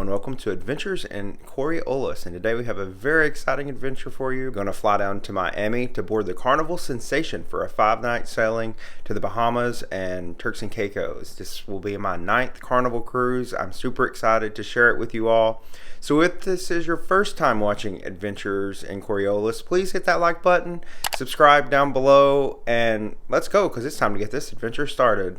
and welcome to Adventures in Coriolis. And today we have a very exciting adventure for you. We're going to fly down to Miami to board the Carnival Sensation for a 5-night sailing to the Bahamas and Turks and Caicos. This will be my 9th Carnival cruise. I'm super excited to share it with you all. So if this is your first time watching Adventures in Coriolis, please hit that like button, subscribe down below, and let's go because it's time to get this adventure started.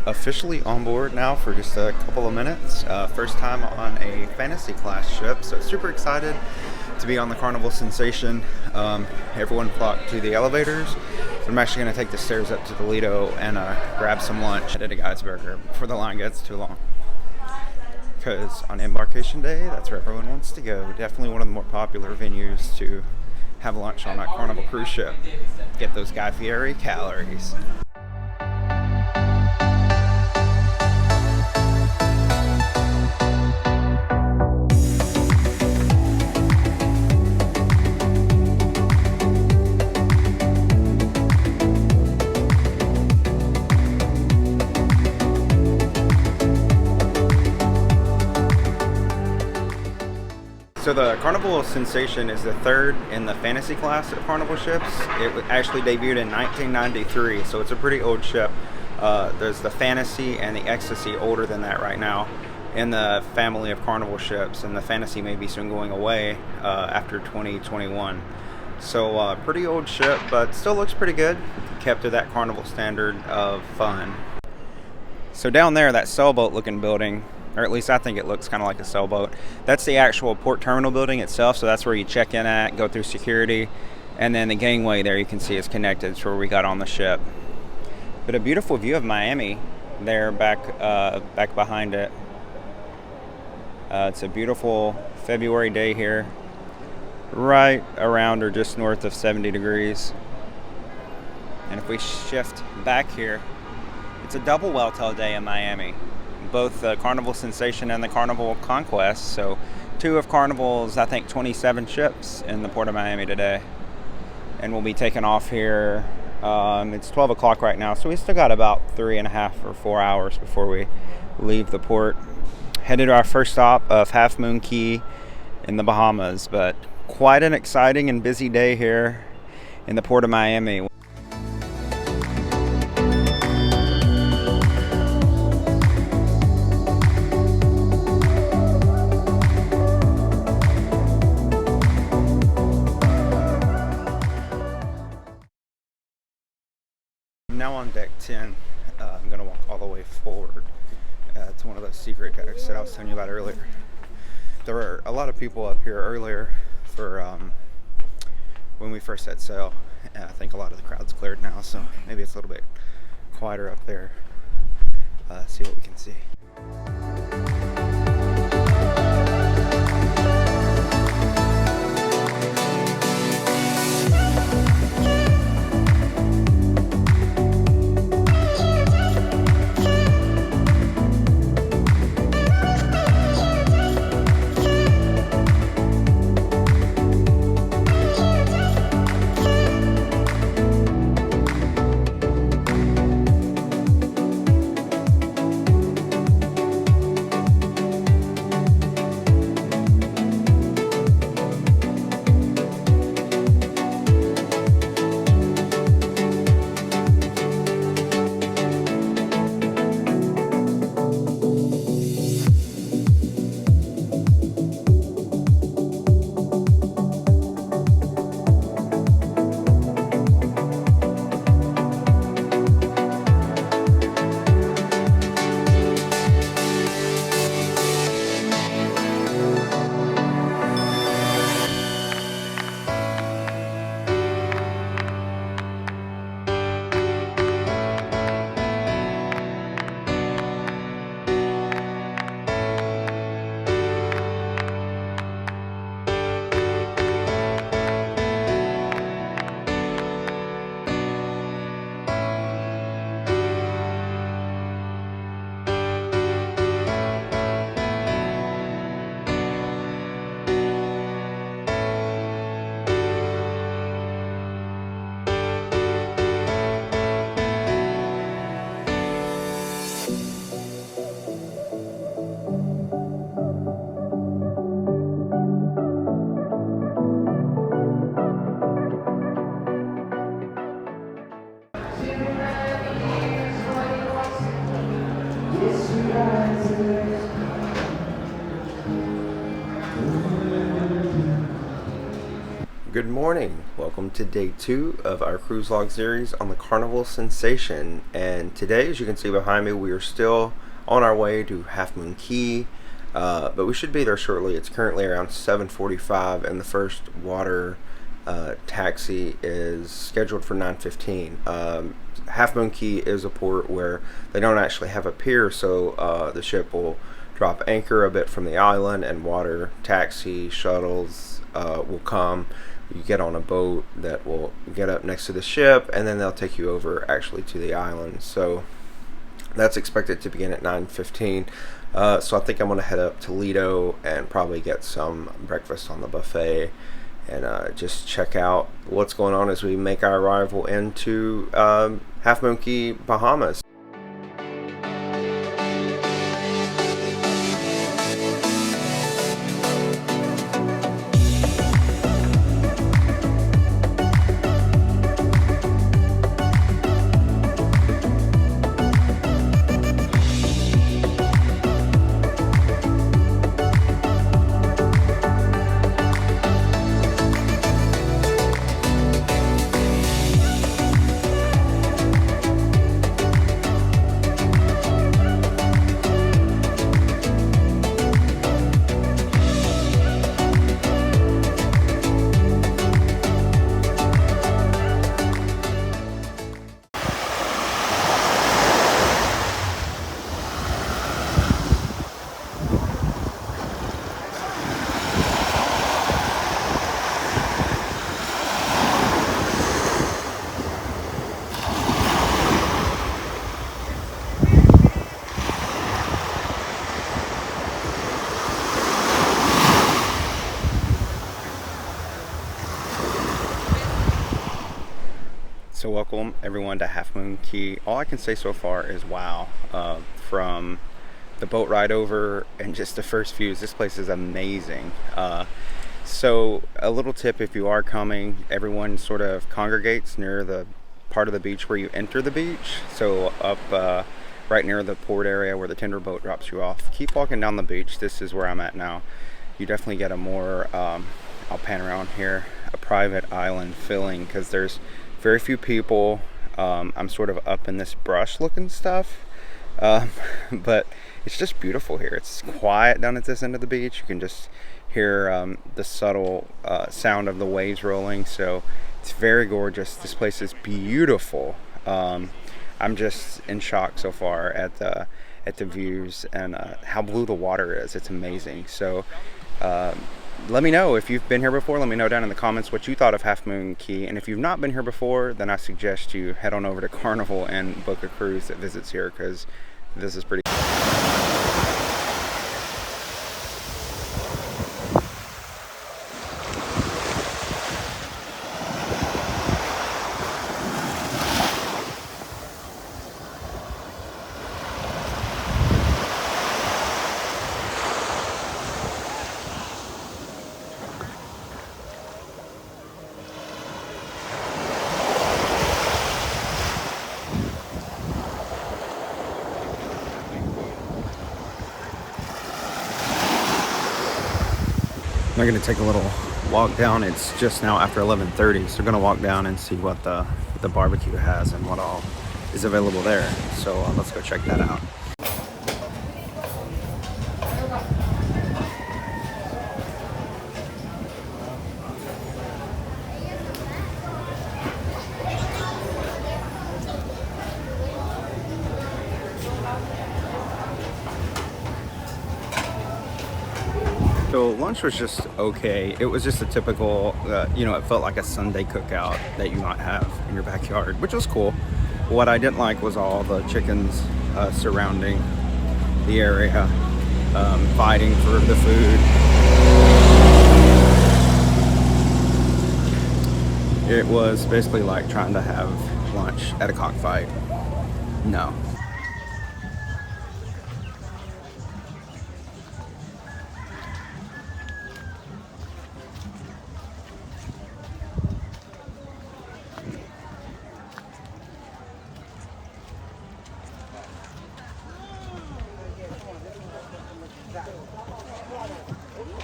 Officially on board now for just a couple of minutes. First time on a fantasy class ship, so super excited to be on the Carnival Sensation. Everyone flocked to the elevators. I'm actually going to take the stairs up to the Lido and grab some lunch at a guy's burger before the line gets too long. Because on embarkation day, that's where everyone wants to go. Definitely one of the more popular venues to have lunch on a Carnival cruise ship. Get those Guy Fieri calories. So the Carnival Sensation is the third in the fantasy class of Carnival ships. It actually debuted in 1993, so it's a pretty old ship. There's the Fantasy and the Ecstasy, older than that right now, in the family of Carnival ships, and the Fantasy may be soon going away after 2021. So pretty old ship, but still looks pretty good. Kept to that Carnival standard of fun. So down there, that sailboat looking building, or at least I think it looks kind of like a sailboat. That's the actual port terminal building itself, so that's where you check in at, go through security, and then the gangway there you can see is connected to where we got on the ship. But a beautiful view of Miami there back behind it. It's a beautiful February day here, right around or just north of 70 degrees. And if we shift back here, it's a double well-tail day in Miami. Both the Carnival Sensation and the Carnival Conquest. So 2 of Carnival's, I think, 27 ships in the Port of Miami today. And we'll be taking off here. It's 12 o'clock right now, so we still got about 3.5 or 4 hours before we leave the port. Headed to our first stop of Half Moon Cay in the Bahamas, but quite an exciting and busy day here in the Port of Miami. Now on deck 10, I'm going to walk all the way forward to one of those secret decks that I was telling you about earlier. There were a lot of people up here earlier for when we first set sail. I think a lot of the crowd's cleared now, so maybe it's a little bit quieter up there. See what we can see. Good morning. Welcome to day 2 of our cruise log series on the Carnival Sensation. And today, as you can see behind me, we are still on our way to Half Moon Cay, but we should be there shortly. It's currently around 7:45, and the first water taxi is scheduled for 9:15. Half Moon Cay is a port where they don't actually have a pier, so the ship will drop anchor a bit from the island, and water taxi shuttles will come. You get on a boat that will get up next to the ship, and then they'll take you over actually to the island. So that's expected to begin at 9:15. So I think I'm going to head up to Lido and probably get some breakfast on the buffet and just check out what's going on as we make our arrival into Half Moon Cay, Bahamas. So welcome everyone to Half Moon Cay. All I can say so far is wow. From the boat ride over and just the first views, this place is amazing. So a little tip, if you are coming, everyone sort of congregates near the part of the beach where you enter the beach. So up right near the port area where the tender boat drops you off. Keep walking down the beach. This is where I'm at now. You definitely get a more, I'll pan around here, a private island feeling, because there's very few people. I'm sort of up in this brush looking stuff, but it's just beautiful here. It's quiet down at this end of the beach. You can just hear the subtle sound of the waves rolling, so it's very gorgeous. This place is beautiful. I'm just in shock so far at the views and how blue the water is. It's amazing. So let me know if you've been here before. Let me know down in the comments what you thought of Half Moon Cay. And if you've not been here before, then I suggest you head on over to Carnival and book a cruise that visits here, because this is pretty I'm going to take a little walk down. It's just now after 11:30, so we're going to walk down and see what the barbecue has and what all is available there. So let's go check that out. So lunch was just okay. It was just a typical, it felt like a Sunday cookout that you might have in your backyard, which was cool. What I didn't like was all the chickens surrounding the area, fighting for the food. It was basically like trying to have lunch at a cockfight. No.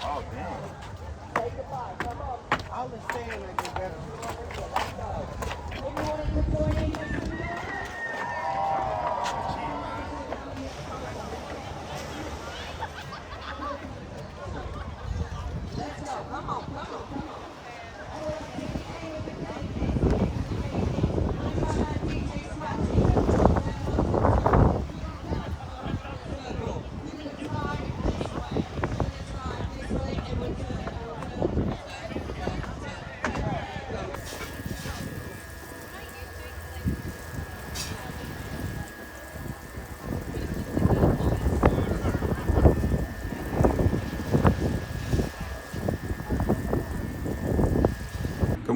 Oh, dang. I was saying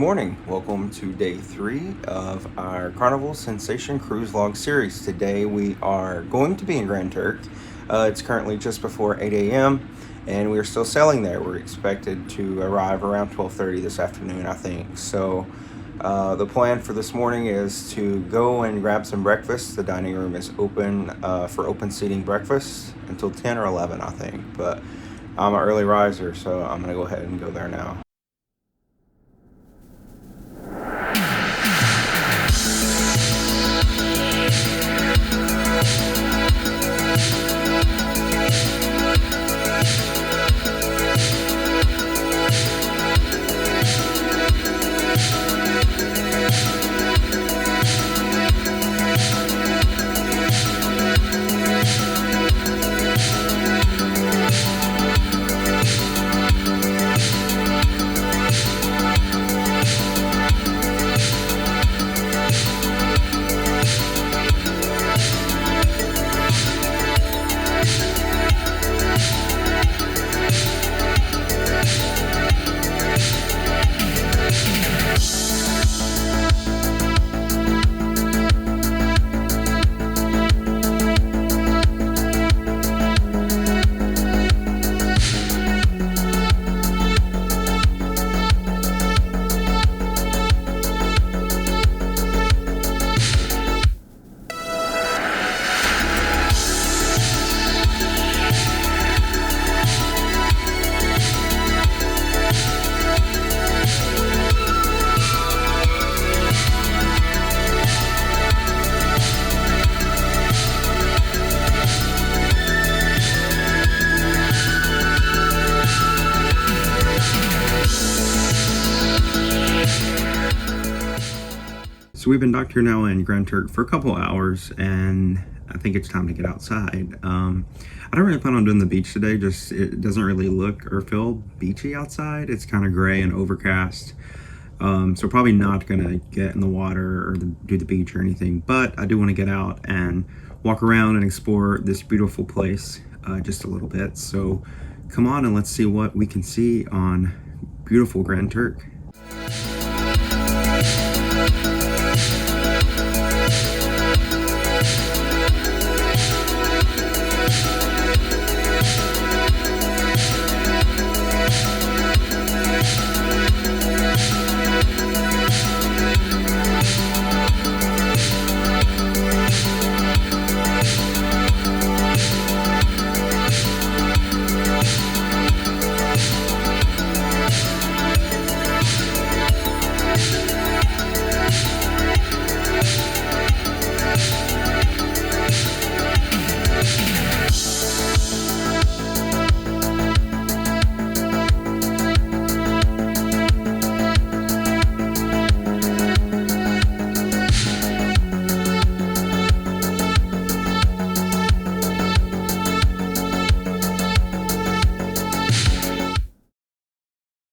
morning. Welcome to day 3 of our Carnival Sensation cruise log series. Today we are going to be in Grand Turk. It's currently just before 8 a.m. and we're still sailing there. We're expected to arrive around 12:30 this afternoon, I think. So the plan for this morning is to go and grab some breakfast. The dining room is open for open seating breakfast until 10 or 11, I think. But I'm an early riser, so I'm going to go ahead and go there now. So we've been docked here now in Grand Turk for a couple hours, and I think it's time to get outside. I don't really plan on doing the beach today, just it doesn't really look or feel beachy outside. It's kind of gray and overcast, so probably not gonna get in the water or do the beach or anything, but I do want to get out and walk around and explore this beautiful place just a little bit. So come on and let's see what we can see on beautiful Grand Turk.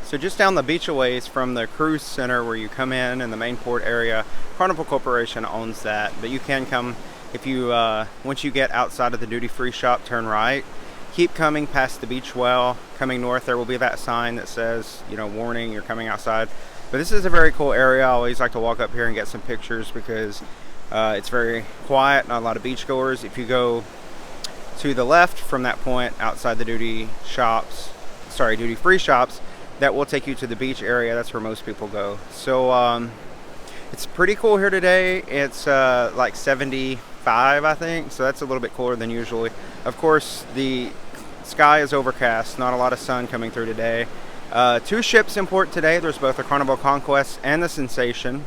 So just down the beach a ways from the cruise center where you come in the main port area, Carnival Corporation owns that, but you can come if you, once you get outside of the duty-free shop, turn right, keep coming past the beach well, coming north there will be that sign that says, you know, warning, you're coming outside. But this is a very cool area. I always like to walk up here and get some pictures because it's very quiet, not a lot of beachgoers. If you go to the left from that point outside the duty-free shops, that will take you to the beach area. That's where most people go. So it's pretty cool here today. It's like 75, I think, so that's a little bit cooler than usually. Of course, the sky is overcast, not a lot of sun coming through today. 2 ships in port today. There's both the Carnival Conquest and the Sensation,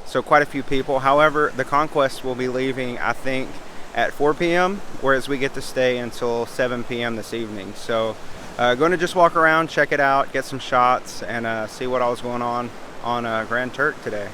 so quite a few people. However, the Conquest will be leaving, I think, at 4 p.m., whereas we get to stay until 7 p.m. this evening. So going to just walk around, check it out, get some shots, and see what all is going on Grand Turk today.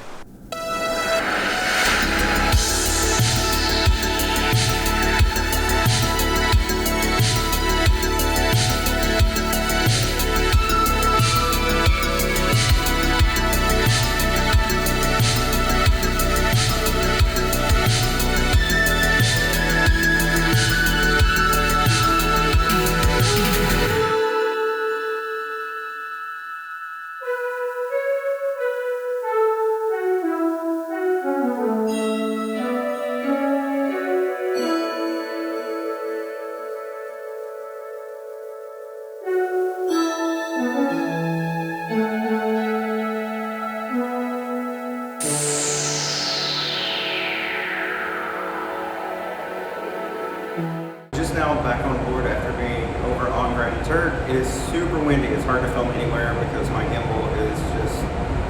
Turk, it is super windy. It's hard to film anywhere because my gimbal is just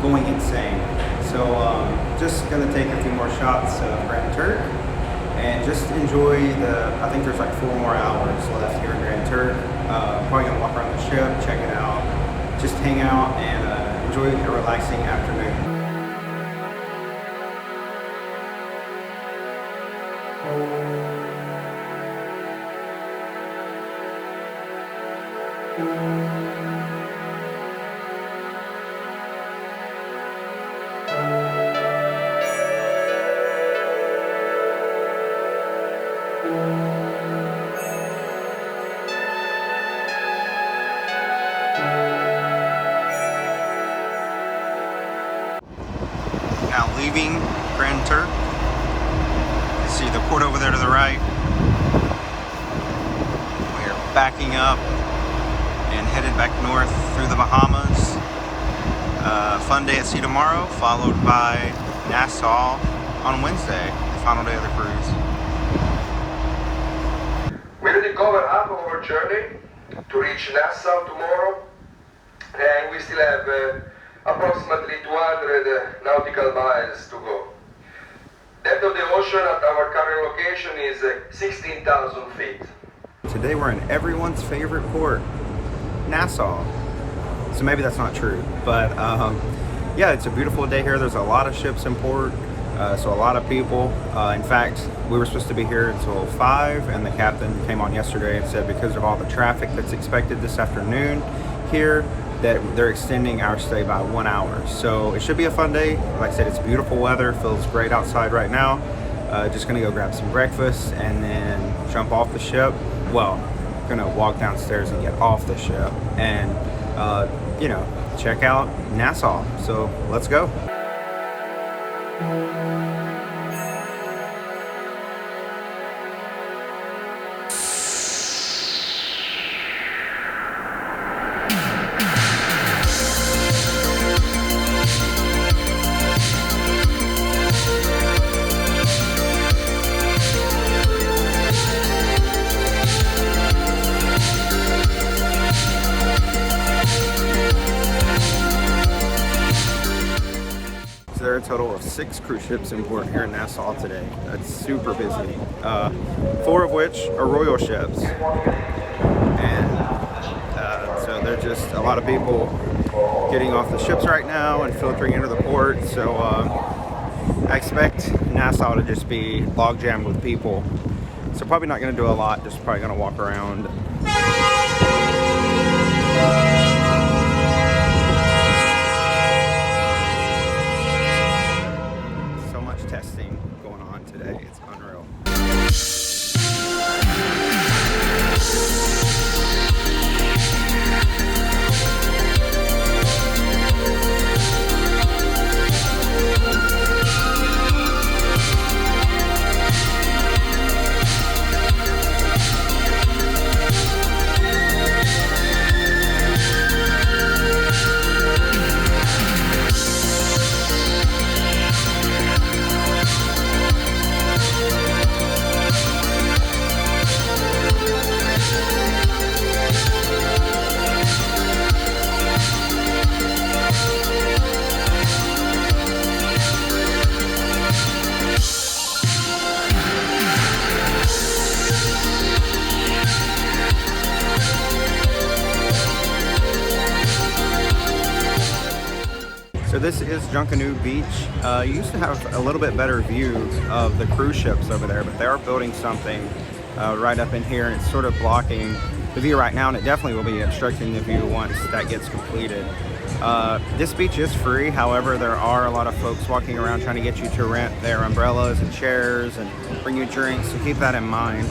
going insane. So just gonna take a few more shots of Grand Turk and just enjoy I think there's like 4 more hours left here in Grand Turk. Probably gonna walk around the ship, check it out, just hang out and enjoy a relaxing afternoon. Now leaving Grand Turk. You see the port over there to the right. We're backing up and headed back north through the Bahamas. Fun day at sea tomorrow, followed by Nassau on Wednesday, the final day of the cruise. We already covered half of our journey to reach Nassau tomorrow, and we still have approximately 200 nautical miles to go. Depth of the ocean at our current location is 16,000 feet. Today we're in everyone's favorite port, Nassau. So maybe that's not true, but yeah, it's a beautiful day here. There's a lot of ships in port, so a lot of people. In fact, we were supposed to be here until 5, and the captain came on yesterday and said because of all the traffic that's expected this afternoon here, that they're extending our stay by 1 hour. So it should be a fun day. Like I said, it's beautiful weather, feels great outside right now. Just gonna go grab some breakfast and then jump off the ship. Well, gonna walk downstairs and get off the ship and you know, check out Nassau. So let's go. There are a total of 6 cruise ships in port here in Nassau today. That's super busy. 4 of which are royal ships. And so there's just a lot of people getting off the ships right now and filtering into the port. So I expect Nassau to just be log jammed with people. So probably not going to do a lot, just probably going to walk around. Testing going on today. It's unreal. So this is Junkanoo Beach. You used to have a little bit better view of the cruise ships over there, but they are building something right up in here, and it's sort of blocking the view right now, and it definitely will be obstructing the view once that gets completed. This beach is free, however, there are a lot of folks walking around trying to get you to rent their umbrellas and chairs and bring you drinks, so keep that in mind.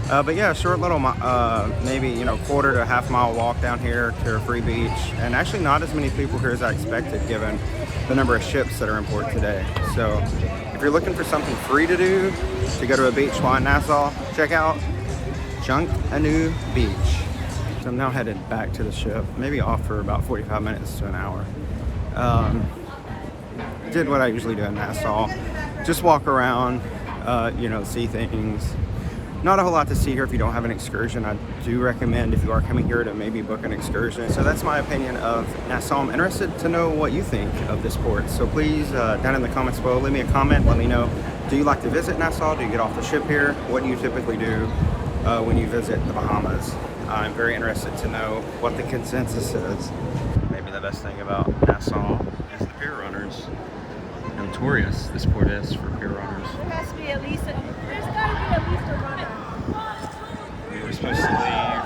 But yeah, a short little, maybe, you know, quarter to half mile walk down here to a free beach. And actually not as many people here as I expected given the number of ships that are in port today. So if you're looking for something free to do, to go to a beach while in Nassau, check out Junkanoo Beach. So I'm now headed back to the ship, maybe off for about 45 minutes to an hour. Did what I usually do in Nassau. Just walk around, you know, see things. Not a whole lot to see here if you don't have an excursion. I do recommend, if you are coming here, to maybe book an excursion. So that's my opinion of Nassau. I'm interested to know what you think of this port. So please, down in the comments below, leave me a comment. Let me know, do you like to visit Nassau? Do you get off the ship here? What do you typically do when you visit the Bahamas? I'm very interested to know what the consensus is. Maybe the best thing about Nassau is the pier runners. Notorious, this port is, for pier runners. There has to be at least there's got to be at least a runner. We were supposed to leave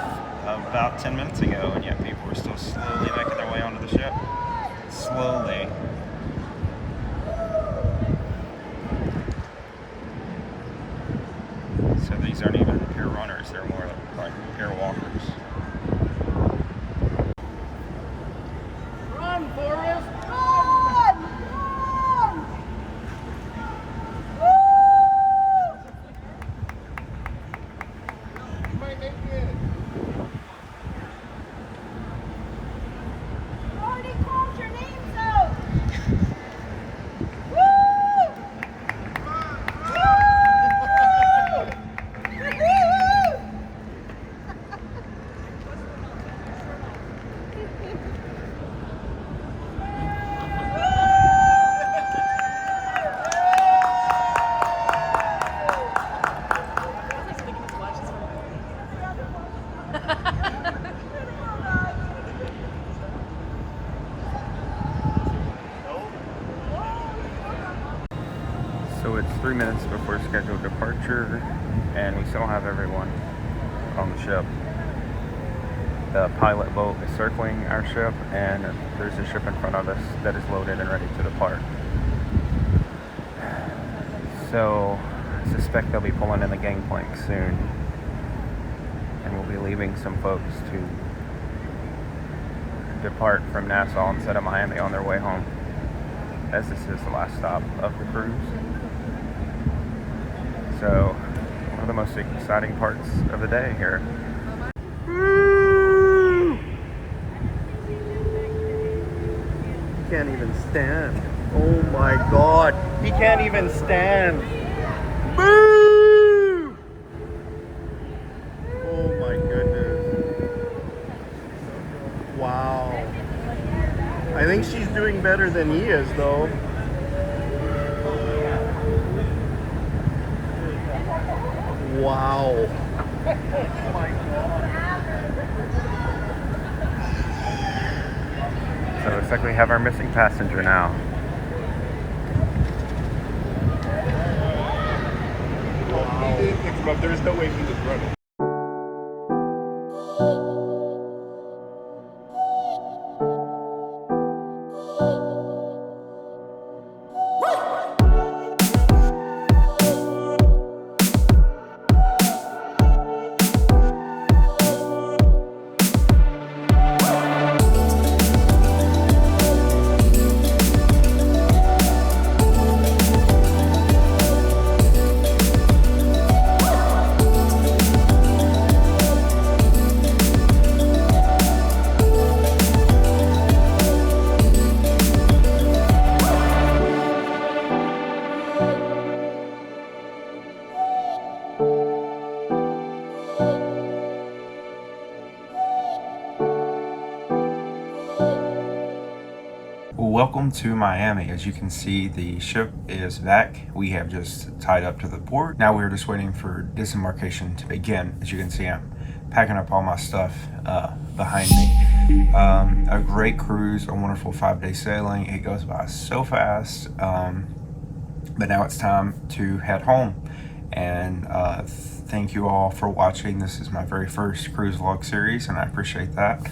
about 10 minutes ago, and yet people were still slowly making their way onto the ship. Slowly. So these aren't even pier runners, they're more like pier walkers. Run, Forrest! Run! Run! Woo! You might make it. You already called your names out. Woo! So it's 3 minutes before scheduled departure, and we still have everyone on the ship. The pilot boat is circling our ship, and there's a ship in front of us that is loaded and ready to depart. So I suspect they'll be pulling in the gangplank soon, and we'll be leaving some folks to depart from Nassau instead of Miami on their way home, as this is the last stop of the cruise. So, one of the most exciting parts of the day here. Woo! He can't even stand. Oh my God, he can't even stand. Boo! Oh my goodness. Wow. I think she's doing better than he is, though. Wow. Oh my God. So it looks like we have our missing passenger now. Wow. He didn't pick him up. There's no way he was running. Welcome to Miami. As you can see, the ship is back. We have just tied up to the port. Now we're just waiting for disembarkation to begin. As you can see, I'm packing up all my stuff behind me. A great cruise, a wonderful 5-day sailing. It goes by so fast, but now it's time to head home. And thank you all for watching. This is my very first cruise vlog series, and I appreciate that.